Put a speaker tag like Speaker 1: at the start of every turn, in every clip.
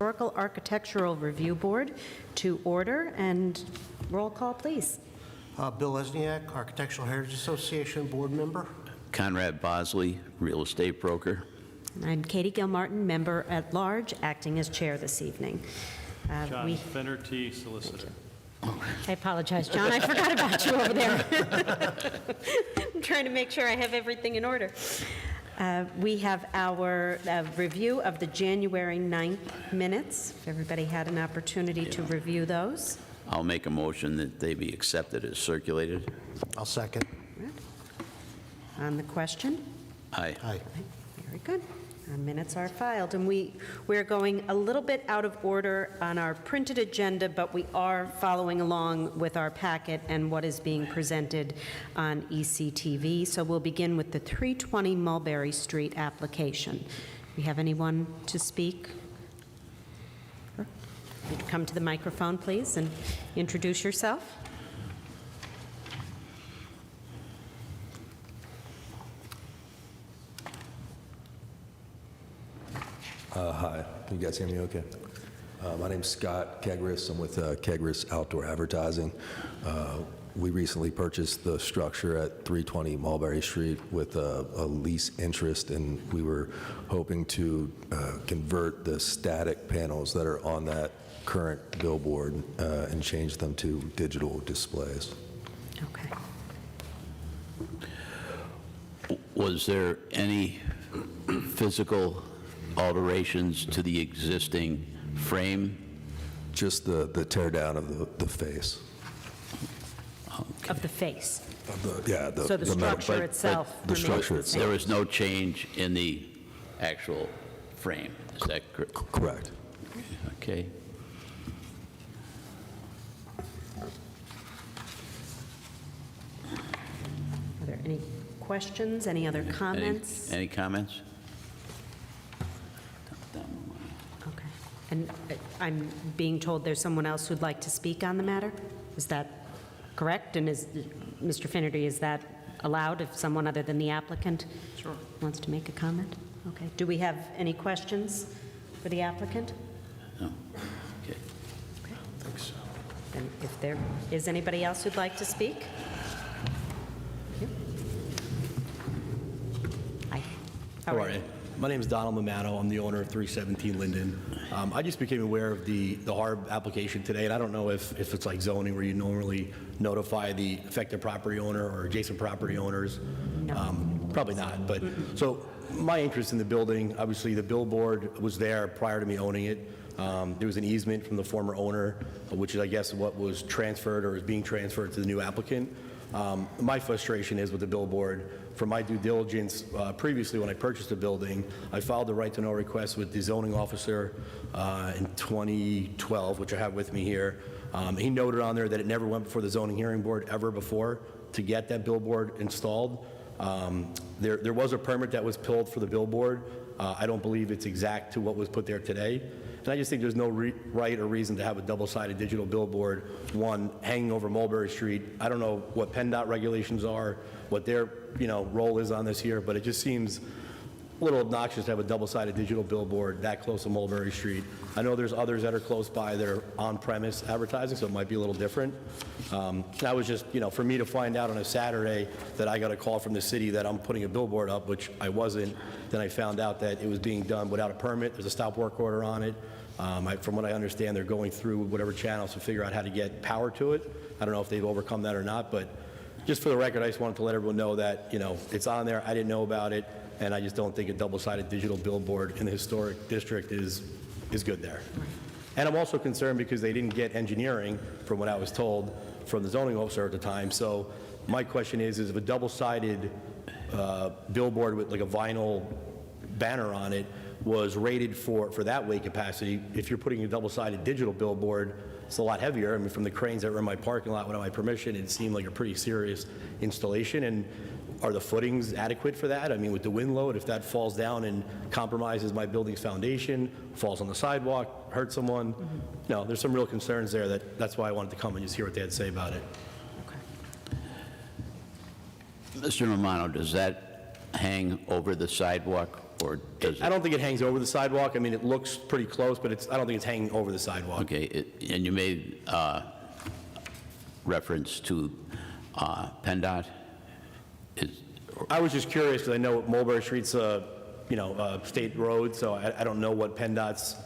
Speaker 1: Historical Architectural Review Board to order, and roll call, please.
Speaker 2: Bill Lesniak, Architectural Heritage Association Board Member.
Speaker 3: Conrad Bosley, real estate broker.
Speaker 1: And I'm Katie Gilmartin, Member at Large, acting as chair this evening.
Speaker 4: John Finnerty, Solicitor.
Speaker 1: I apologize, John, I forgot about you over there. I'm trying to make sure I have everything in order. We have our review of the January 9th minutes. If everybody had an opportunity to review those.
Speaker 3: I'll make a motion that they be accepted as circulated.
Speaker 2: I'll second.
Speaker 1: On the question?
Speaker 3: Aye.
Speaker 2: Aye.
Speaker 1: Very good. Our minutes are filed, and we're going a little bit out of order on our printed agenda, but we are following along with our packet and what is being presented on ECTV. So we'll begin with the 320 Mulberry Street application. Do we have anyone to speak? Would you come to the microphone, please, and introduce yourself?
Speaker 5: Hi, can you guys hear me okay? My name's Scott Kegris. I'm with Kegris Outdoor Advertising. We recently purchased the structure at 320 Mulberry Street with a lease interest, and we were hoping to convert the static panels that are on that current billboard and change them to digital displays.
Speaker 1: Okay.
Speaker 3: Was there any physical alterations to the existing frame?
Speaker 5: Just the tear down of the face.
Speaker 1: Of the face. So the structure itself
Speaker 5: The
Speaker 1: remains
Speaker 5: structure
Speaker 1: the
Speaker 5: itself.
Speaker 1: same.
Speaker 3: There was no change in the actual frame, is that correct?
Speaker 5: Correct.
Speaker 3: Okay.
Speaker 1: Are there any questions, any other comments?
Speaker 3: Any comments?
Speaker 1: Okay. And I'm being told there's someone else who'd like to speak on the matter? Is that correct? And is, Mr. Finnerty, is that allowed if someone other than the applicant wants to make a comment? Okay. Do we have any questions for the applicant?
Speaker 3: No. Okay.
Speaker 1: Then if there is anybody else who'd like to speak? Yep. Hi.
Speaker 6: How are you? My name is Donald Mamano. I'm the owner of 317 Linden. I just became aware of the HARB application today, and I don't know if it's like zoning where you normally notify the affected property owner or adjacent property owners.
Speaker 1: No.
Speaker 6: Probably not, but so my interest in the building, obviously the billboard was there prior to me owning it. There was an easement from the former owner, which is, I guess, what was transferred or is being transferred to the new applicant. My frustration is with the billboard. For my due diligence, previously when I purchased the building, I filed the right to know request with the zoning officer in 2012, which I have with me here. He noted on there that it never went before the zoning hearing board ever before to get that billboard installed. There was a permit that was pulled for the billboard. I don't believe it's exact to what was put there today. And I just think there's no right or reason to have a double-sided digital billboard, one hanging over Mulberry Street. I don't know what PennDOT regulations are, what their role is on this here, but it just seems a little obnoxious to have a double-sided digital billboard that close to Mulberry Street. I know there's others that are close by that are on-premise advertising, so it might be a little different. That was just, for me to find out on a Saturday that I got a call from the city that I'm putting a billboard up, which I wasn't. Then I found out that it was being done without a permit. There's a stop work order on it. From what I understand, they're going through whatever channels to figure out how to get power to it. I don't know if they've overcome that or not, but just for the record, I just wanted to let everyone know that, it's on there. I didn't know about it, and I just don't think a double-sided digital billboard in the historic district is good there. And I'm also concerned because they didn't get engineering, from what I was told, from the zoning officer at the time. So my question is if a double-sided billboard with like a vinyl banner on it was rated for that weight capacity, if you're putting a double-sided digital billboard, it's a lot heavier. I mean, from the cranes that were in my parking lot without my permission, it seemed like a pretty serious installation. And are the footings adequate for that? I mean, with the wind load, if that falls down and compromises my building's foundation, falls on the sidewalk, hurts someone, there's some real concerns there. That's why I wanted to come and just hear what they had to say about it.
Speaker 3: Mr. Romano, does that hang over the sidewalk or does
Speaker 6: I
Speaker 3: it?
Speaker 6: don't think it hangs over the sidewalk. I mean, it looks pretty close, but I don't think it's hanging over the sidewalk.
Speaker 3: Okay, and you made reference to PennDOT?
Speaker 6: I was just curious, because I know Mulberry Street's a, state road, so I don't know what PennDOT's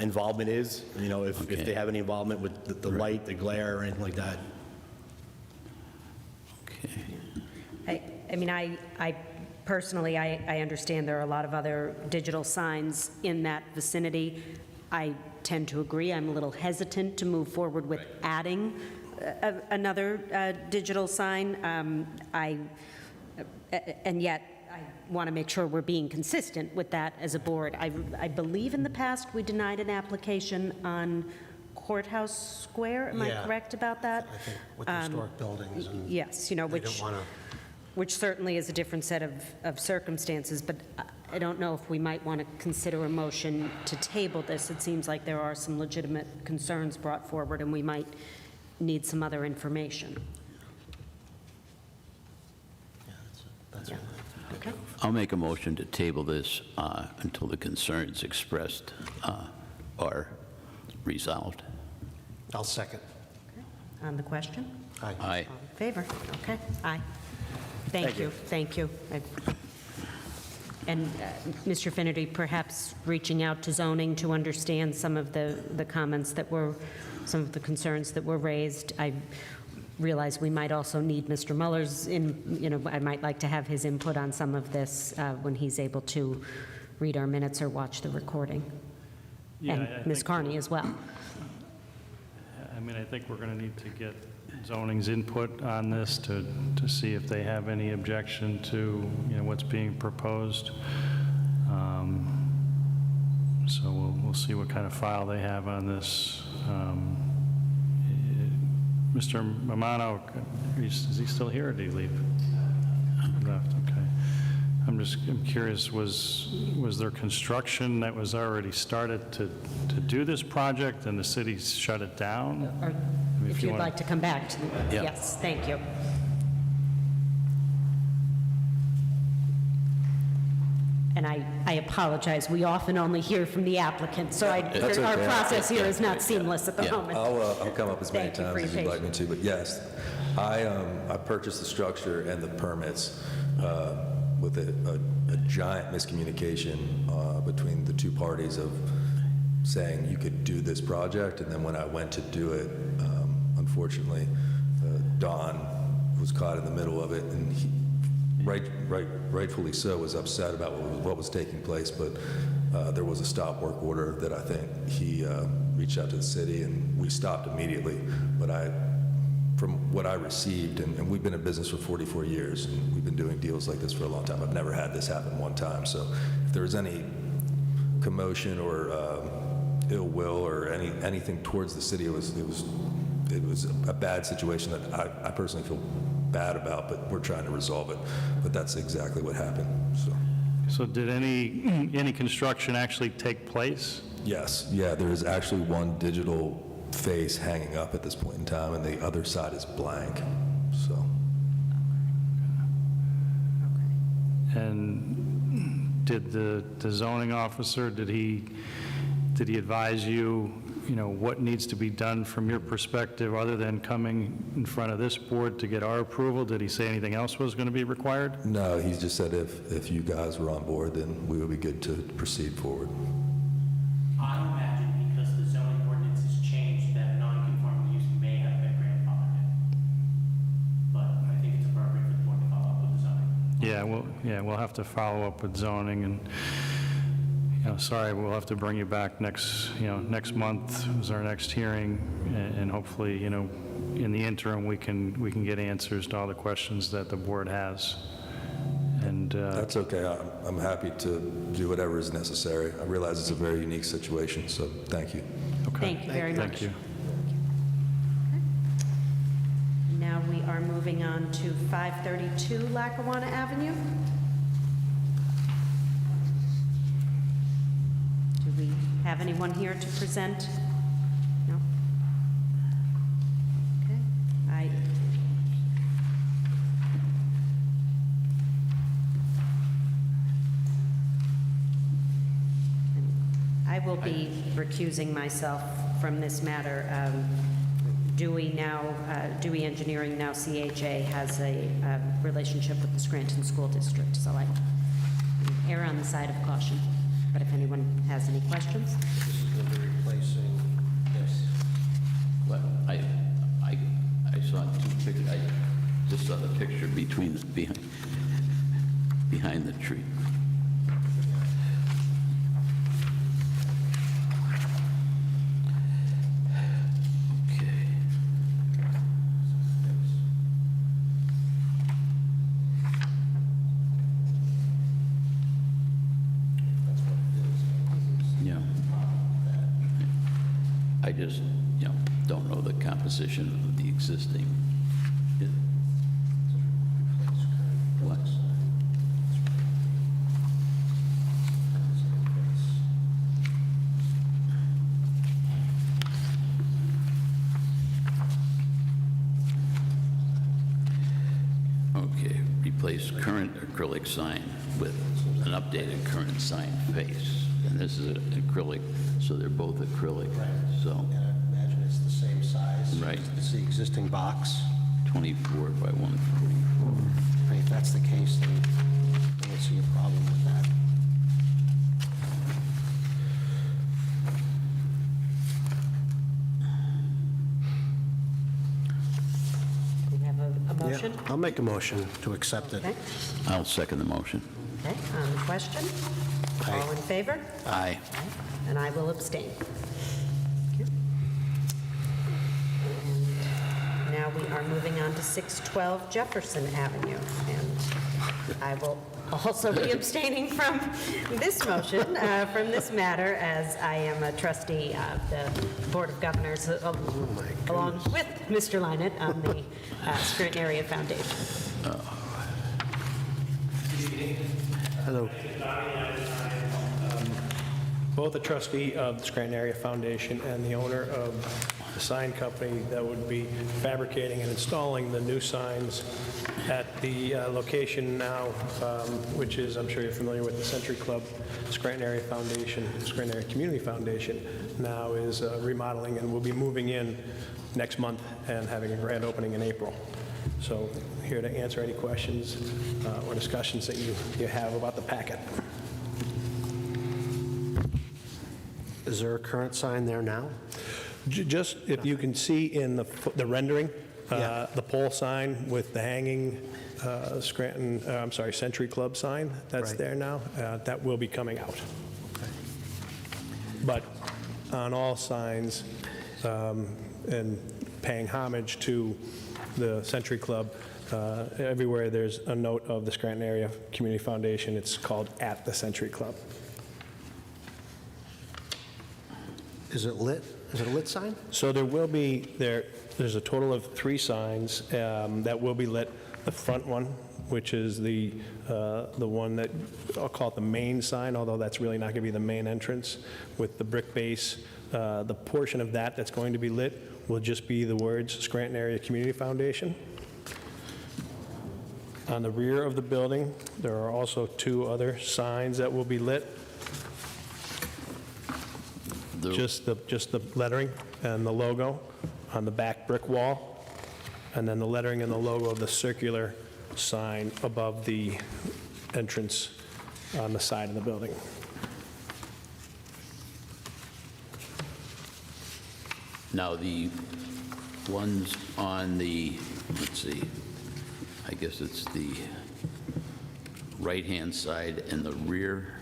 Speaker 6: involvement is, if
Speaker 3: Okay.
Speaker 6: they have any involvement with the light, the glare, or anything like that.
Speaker 3: Okay.
Speaker 1: I personally, I understand there are a lot of other digital signs in that vicinity. I tend to agree. I'm a little hesitant to move forward with adding another digital sign. And yet, I want to make sure we're being consistent with that as a board. I believe in the past, we denied an application on Courthouse Square. Am I
Speaker 2: Yeah.
Speaker 1: correct about that?
Speaker 2: I think with the historic buildings and.
Speaker 1: Yes,
Speaker 2: They
Speaker 1: which...
Speaker 2: don't want to.
Speaker 1: Which certainly is a different set of circumstances, but I don't know if we might want to consider a motion to table this. It seems like there are some legitimate concerns brought forward, and we might need some other information.
Speaker 2: That's
Speaker 1: Yeah. Okay.
Speaker 3: I'll make a motion to table this until the concerns expressed are resolved.
Speaker 2: I'll second.
Speaker 1: On the question?
Speaker 2: Aye.
Speaker 3: Aye.
Speaker 1: All in favor? Okay, aye. Thank you, thank you. And Mr. Finnerty, perhaps reaching out to zoning to understand some of the comments that were, some of the concerns that were raised. I realize we might also need Mr. Muller's, I might like to have his input on some of this when he's able to read our minutes or watch the recording.
Speaker 4: Yeah, I
Speaker 1: And Ms.
Speaker 4: think-
Speaker 1: Kearney as well.
Speaker 4: I think we're going to need to get zoning's input on this to see if they have any objection to, what's being proposed. So we'll see what kind of file they have on this. Mr. Mamano, is he still here or did he leave? He left, okay. I'm curious, was there construction that was already started to do this project and the city shut it down?
Speaker 1: Or if
Speaker 4: you
Speaker 1: you'd
Speaker 4: wanna-
Speaker 1: like to come back to,
Speaker 3: Yeah.
Speaker 1: yes, thank you. And I apologize, we often only hear from the applicant, so
Speaker 5: That's
Speaker 1: our
Speaker 5: okay.
Speaker 1: process here is not seamless at the
Speaker 3: Yeah.
Speaker 1: moment.
Speaker 5: I'll come up as many
Speaker 1: Thank you for
Speaker 5: times as
Speaker 1: your
Speaker 5: you'd like me to, but yes, I purchased the structure and the permits with a giant miscommunication between the two parties of saying you could do this project, and then when I went to do it, unfortunately, Don was caught in the middle of it, and he, rightfully so, was upset about what was taking place, but there was a stop work order that I think he reached out to the city, and we stopped immediately. But from what I received, and we've been in business for 44 years, and we've been doing deals like this for a long time. I've never had this happen one time. So if there was any commotion or ill will or anything towards the city, it was a bad situation that I personally feel bad about, but we're trying to resolve it. But that's exactly what happened.
Speaker 4: So did any construction actually take place?
Speaker 5: Yes, yeah, there is actually one digital face hanging up at this point in time, and the other side is blank. So
Speaker 4: And did the zoning officer, did he advise you, what needs to be done from your perspective other than coming in front of this board to get our approval? Did he say anything else was going to be required?
Speaker 5: no, he just said if you guys were on board, then we would be good to proceed forward.
Speaker 7: I imagine because the zoning ordinance has changed, that non-conforming use may have been grandfathered in. But I think it's appropriate for the board to follow up with the zoning.
Speaker 4: Yeah, we'll have to follow up with zoning, and, sorry, we'll have to bring you back next month is our next hearing, and hopefully, in the interim, we can get answers to all the questions that the board has. And,
Speaker 5: That's okay. I'm happy to do whatever is necessary. I realize it's a very unique situation, so thank you.
Speaker 4: okay.
Speaker 1: Thank you very much.
Speaker 4: Thank you.
Speaker 1: Now we are moving on to 532 Lackawanna Avenue. Do we have anyone here to present? No? Okay. I will be recusing myself from this matter. Dewey Engineering, now CHA, has a relationship with the Scranton School District, so I err on the side of caution. But if anyone has any questions?
Speaker 2: This is going to be replacing this.
Speaker 3: Well, I saw two pictures, I just saw the picture behind the tree. Okay. Yeah. I just, don't know the composition of the existing. What? Okay, replace current acrylic sign with an updated current sign face. And this is an acrylic, so they're both acrylic. So
Speaker 2: And I imagine it's the same size.
Speaker 3: Right.
Speaker 2: It's the existing box.
Speaker 3: 24 by 144.
Speaker 2: I mean, if that's the case, then I don't see a problem with that.
Speaker 1: We have a motion?
Speaker 2: Yeah, I'll make a motion to accept it.
Speaker 1: Okay,
Speaker 3: I'll second the motion.
Speaker 1: okay, on the question?
Speaker 2: Aye.
Speaker 1: All in favor?
Speaker 3: Aye.
Speaker 1: And I will abstain. Okay. And now we are moving on to 612 Jefferson Avenue, and I will also be abstaining from this motion, from this matter, as I am a trustee of the Board of Governors, along with Mr. Lynott on the Scranton Area Foundation.
Speaker 2: Hello.
Speaker 8: Both a trustee of the Scranton Area Foundation and the owner of the sign company that would be fabricating and installing the new signs at the location now, which is, I'm sure you're familiar with, the Century Club, Scranton Area Foundation, Scranton Area Community Foundation, now is remodeling and will be moving in next month and having a grand opening in April. So here to answer any questions or discussions that you have about the packet.
Speaker 2: Is there a current sign there now?
Speaker 8: Just, if you can see in the rendering,
Speaker 2: Yeah.
Speaker 8: the pole sign with the hanging Century Club sign that's
Speaker 2: Right.
Speaker 8: there now, that will be coming out. But on all signs, and paying homage to the Century Club, everywhere there's a note of the Scranton Area Community Foundation, it's called At the Century Club.
Speaker 2: Is it lit? Is it a lit sign?
Speaker 8: So there will be, there's a total of 3 signs that will be lit. The front one, which is the one that, I'll call it the main sign, although that's really not going to be the main entrance, with the brick base. The portion of that that's going to be lit will just be the words Scranton Area Community Foundation. On the rear of the building, there are also 2 other signs that will be lit. Just the lettering and the logo on the back brick wall, and then the lettering and the logo of the circular sign above the entrance on the side of the building.
Speaker 3: Now, the ones on the, let's see, I guess it's the right-hand side and the rear,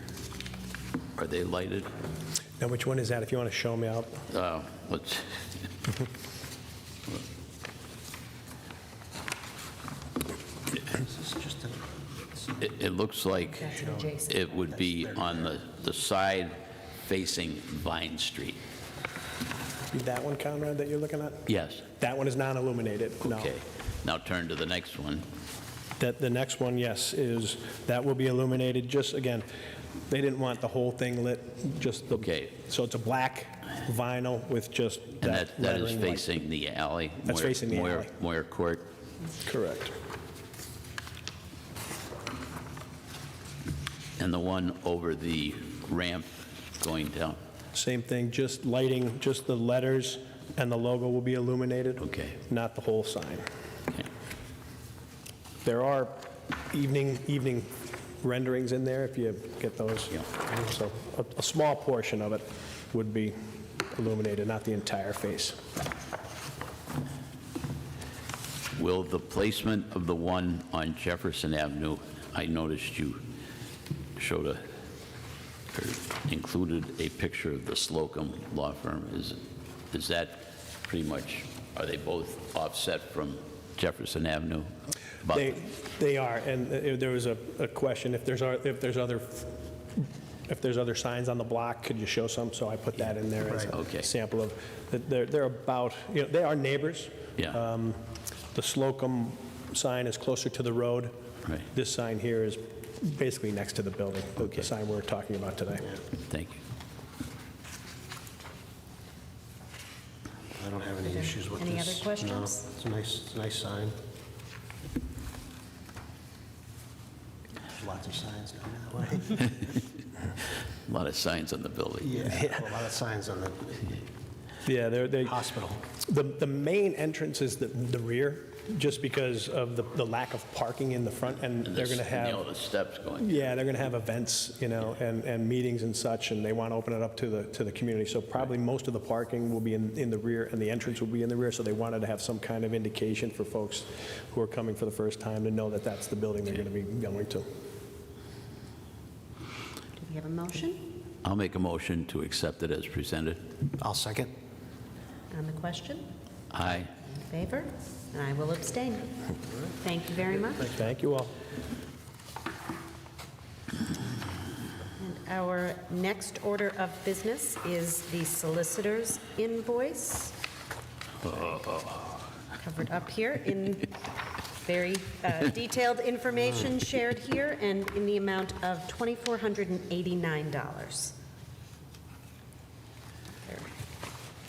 Speaker 3: are they lighted?
Speaker 8: Now, which one is that? If you want to show me out.
Speaker 3: Let's, it looks like
Speaker 1: That's an adjacent.
Speaker 3: it would be on the side facing Vine Street.
Speaker 8: That one, Conrad, that you're looking at?
Speaker 3: Yes.
Speaker 8: That one is non-illuminated, no.
Speaker 3: Okay. Now turn to the next one.
Speaker 8: The next one, yes, that will be illuminated, just, again, they didn't want the whole thing lit, just the...
Speaker 3: Okay.
Speaker 8: So it's a black vinyl with just
Speaker 3: And
Speaker 8: that
Speaker 3: that is
Speaker 8: lettering light.
Speaker 3: facing the alley?
Speaker 8: That's facing the alley.
Speaker 3: Moyer Court?
Speaker 8: Correct.
Speaker 3: And the one over the ramp going down?
Speaker 8: Same thing, just lighting, just the letters and the logo will be illuminated.
Speaker 3: Okay.
Speaker 8: Not the whole sign.
Speaker 3: Okay.
Speaker 8: There are evening renderings in there if you get those.
Speaker 3: Yeah.
Speaker 8: So a small portion of it would be illuminated, not the entire face.
Speaker 3: Will the placement of the one on Jefferson Avenue, I noticed you showed or included a picture of the Slocum law firm. Is that pretty much, are they both offset from Jefferson Avenue? About-
Speaker 8: They are, and there was a question, if there's other signs on the block, could you show some? So I put that in there as
Speaker 3: Right. Okay.
Speaker 8: a sample of, they're about, they are neighbors.
Speaker 3: Yeah.
Speaker 8: The Slocum sign is closer to the road.
Speaker 3: Right.
Speaker 8: This sign here is basically next to the building,
Speaker 3: Okay.
Speaker 8: the sign we're talking about today.
Speaker 3: Thank you.
Speaker 2: I don't have any issues with this.
Speaker 1: Any other questions?
Speaker 2: No, it's a nice sign. There's lots of signs down that way.
Speaker 3: A lot of signs on the building.
Speaker 2: Yeah, a lot of signs on the
Speaker 8: Yeah, they
Speaker 2: hospital.
Speaker 8: the main entrance is the rear, just because of the lack of parking in the front, and
Speaker 3: And
Speaker 8: they're going to have...
Speaker 3: the steps going.
Speaker 8: Yeah, they're going to have events, and meetings and such, and they want to open it up to the community. So probably most of the parking will be in the rear, and the entrance will be in the rear, so they wanted to have some kind of indication for folks who are coming for the first time to know that that's the building they're going to be going to.
Speaker 1: Do we have a motion
Speaker 3: I'll make a motion to accept it as presented.
Speaker 2: I'll second.
Speaker 1: on the question?
Speaker 3: Aye.
Speaker 1: In favor? And I will abstain. Thank you very much.
Speaker 8: Thank you all.
Speaker 1: And our next order of business is the solicitor's invoice. Covered up here in very detailed information shared here, and in the amount of $2,489.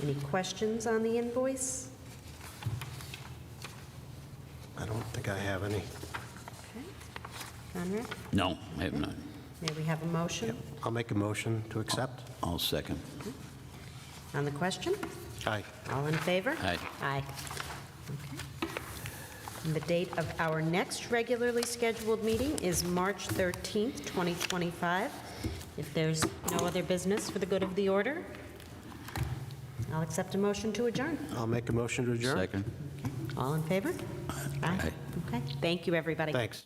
Speaker 1: Any questions on the invoice?
Speaker 2: I don't think I have any.
Speaker 1: Okay. Conrad,
Speaker 3: No, I have none.
Speaker 1: may we have a motion
Speaker 2: I'll make a motion to accept.
Speaker 3: I'll second.
Speaker 1: on the question?
Speaker 2: Aye.
Speaker 1: All in favor?
Speaker 3: Aye.
Speaker 1: Aye. Okay. And the date of our next regularly scheduled meeting is March 13th, 2025. If there's no other business for the good of the order, I'll accept a motion to adjourn.
Speaker 2: I'll make a motion to adjourn.
Speaker 3: Second.
Speaker 1: All in favor? Aye. Okay. Thank you, everybody.
Speaker 2: Thanks.